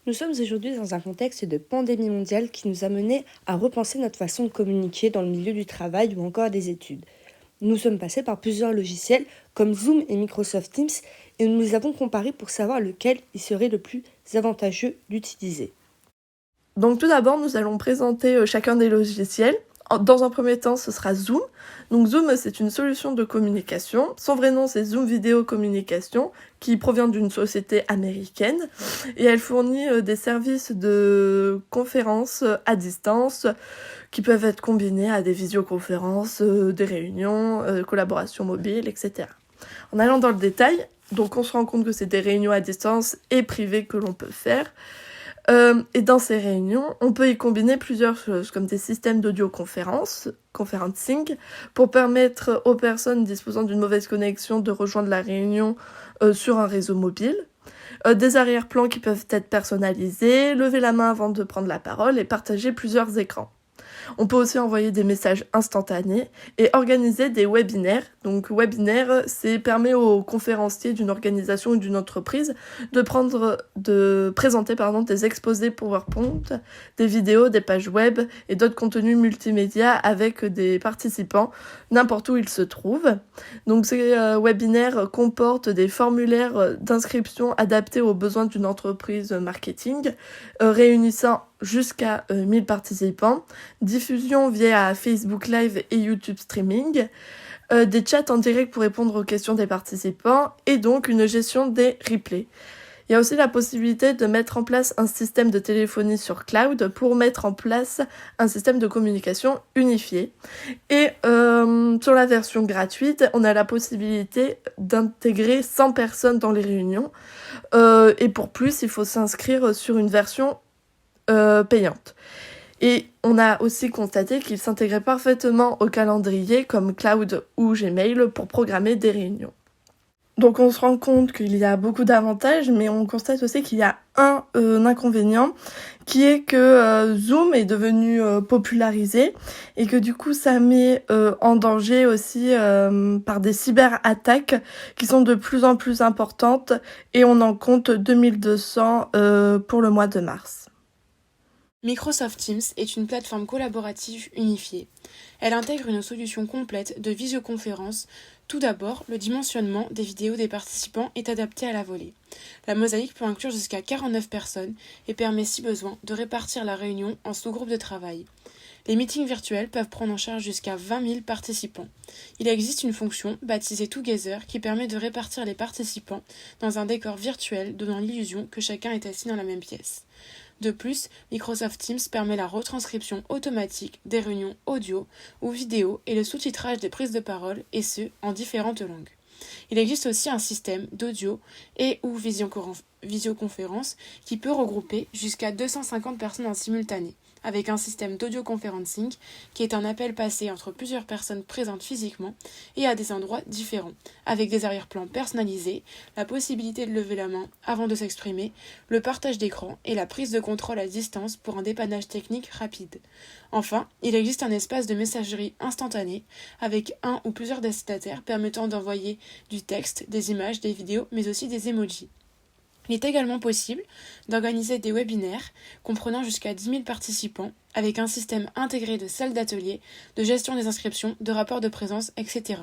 Nous sommes aujourd'hui dans un contexte de pandémie mondiale qui nous a menés à repenser notre façon de communiquer dans le milieu du travail ou encore des études. Nous sommes passés par plusieurs logiciels comme Zoom et Microsoft Teams et nous les avons comparés pour savoir lequel il serait le plus avantageux d'utiliser. Donc tout d'abord, nous allons présenter chacun des logiciels. Dans un premier temps, ce sera Zoom. Donc Zoom, c'est une solution de communication. Son vrai nom, c'est Zoom Video Communication, qui provient d'une société américaine. Et elle fournit des services de conférences à distance qui peuvent être combinés à des visioconférences, des réunions, collaborations mobiles, etc. En allant dans le détail, donc on se rend compte que c'est des réunions à distance et privées que l'on peut faire. Et dans ces réunions, on peut y combiner plusieurs choses, comme des systèmes d'audioconférence, conferencing, pour permettre aux personnes disposant d'une mauvaise connexion de rejoindre la réunion sur un réseau mobile, des arrière-plans qui peuvent être personnalisés, lever la main avant de prendre la parole et partager plusieurs écrans. On peut aussi envoyer des messages instantanés et organiser des webinaires. Donc webinaire, permet aux conférenciers d'une organisation ou d'une entreprise de présenter des exposés PowerPoint, des vidéos, des pages web et d'autres contenus multimédia avec des participants n'importe où ils se trouvent. Donc ces webinaires comportent des formulaires d'inscription adaptés aux besoins d'une entreprise marketing, réunissant jusqu'à 1000 participants, diffusion via Facebook Live et YouTube Streaming, des chats en direct pour répondre aux questions des participants et donc une gestion des replays. Il y a aussi la possibilité de mettre en place un système de téléphonie sur cloud pour mettre en place un système de communication unifié. Et sur la version gratuite, on a la possibilité d'intégrer 100 personnes dans les réunions. Et pour plus, il faut s'inscrire sur une version payante. Et on a aussi constaté qu'il s'intégrait parfaitement au calendrier comme Cloud ou Gmail pour programmer des réunions. Donc on se rend compte qu'il y a beaucoup d'avantages, mais on constate aussi qu'il y a un inconvénient, qui est que Zoom est devenu popularisé et que du coup ça met en danger aussi par des cyberattaques qui sont de plus en plus importantes et on en compte 2200 pour le mois de mars. Microsoft Teams est une plateforme collaborative unifiée. Elle intègre une solution complète de visioconférence. Tout d'abord, le dimensionnement des vidéos des participants est adapté à la volée. La mosaïque peut inclure jusqu'à 49 personnes et permet, si besoin, de répartir la réunion en sous-groupes de travail. Les meetings virtuels peuvent prendre en charge jusqu'à 20 000 participants. Il existe une fonction, baptisée Together, qui permet de répartir les participants dans un décor virtuel donnant l'illusion que chacun est assis dans la même pièce. De plus, Microsoft Teams permet la retranscription automatique des réunions audio ou vidéo et le sous-titrage des prises de parole, et ce, en différentes langues. Il existe aussi un système d'audio et ou visioconférence qui peut regrouper jusqu'à 250 personnes en simultané, avec un système d'audioconferencing qui est un appel passé entre plusieurs personnes présentes physiquement et à des endroits différents, avec des arrière-plans personnalisés, la possibilité de lever la main avant de s'exprimer, le partage d'écran et la prise de contrôle à distance pour un dépannage technique rapide. Enfin, il existe un espace de messagerie instantanée avec un ou plusieurs destinataires permettant d'envoyer du texte, des images, des vidéos, mais aussi des emojis. Il est également possible d'organiser des webinaires comprenant jusqu'à 10 000 participants avec un système intégré de salles d'atelier, de gestion des inscriptions, de rapports de présence, etc.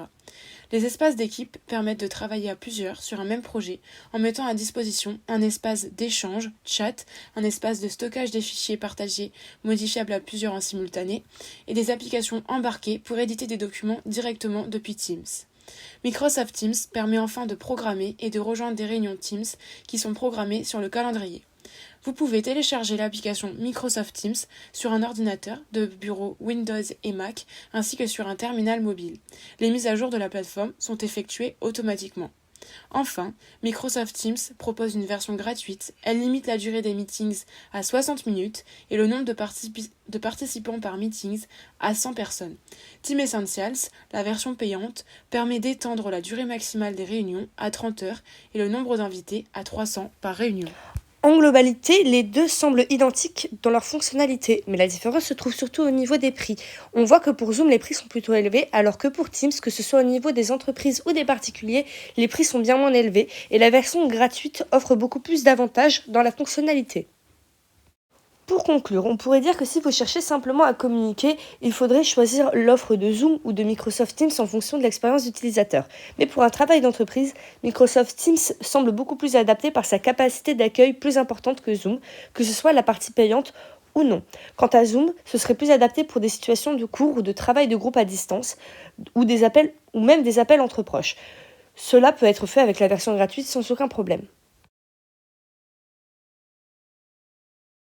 Les espaces d'équipe permettent de travailler à plusieurs sur un même projet en mettant à disposition un espace d'échange, chat, un espace de stockage des fichiers partagés modifiables à plusieurs en simultané et des applications embarquées pour éditer des documents directement depuis Teams. Microsoft Teams permet enfin de programmer et de rejoindre des réunions Teams qui sont programmées sur le calendrier. Vous pouvez télécharger l'application Microsoft Teams sur un ordinateur de bureau Windows et Mac ainsi que sur un terminal mobile. Les mises à jour de la plateforme sont effectuées automatiquement. Enfin, Microsoft Teams propose une version gratuite. Elle limite la durée des meetings à 60 minutes et le nombre de participants par meetings à 100 personnes. Team Essentials, la version payante, permet d'étendre la durée maximale des réunions à 30 heures et le nombre d'invités à 300 par réunion. En globalité, les deux semblent identiques dans leur fonctionnalité, mais la différence se trouve surtout au niveau des prix. On voit que pour Zoom, les prix sont plutôt élevés, alors que pour Teams, que ce soit au niveau des entreprises ou des particuliers, les prix sont bien moins élevés, et la version gratuite offre beaucoup plus d'avantages dans la fonctionnalité. Pour conclure, on pourrait dire que si vous cherchez simplement à communiquer, il faudrait choisir l'offre de Zoom ou de Microsoft Teams en fonction de l'expérience d'utilisateur. Mais pour un travail d'entreprise, Microsoft Teams semble beaucoup plus adapté par sa capacité d'accueil plus importante que Zoom, que ce soit la partie payante ou non. Quant à Zoom, ce serait plus adapté pour des situations de cours ou de travail de groupe à distance, ou des appels, ou même des appels entre proches. Cela peut être fait avec la version gratuite sans aucun problème.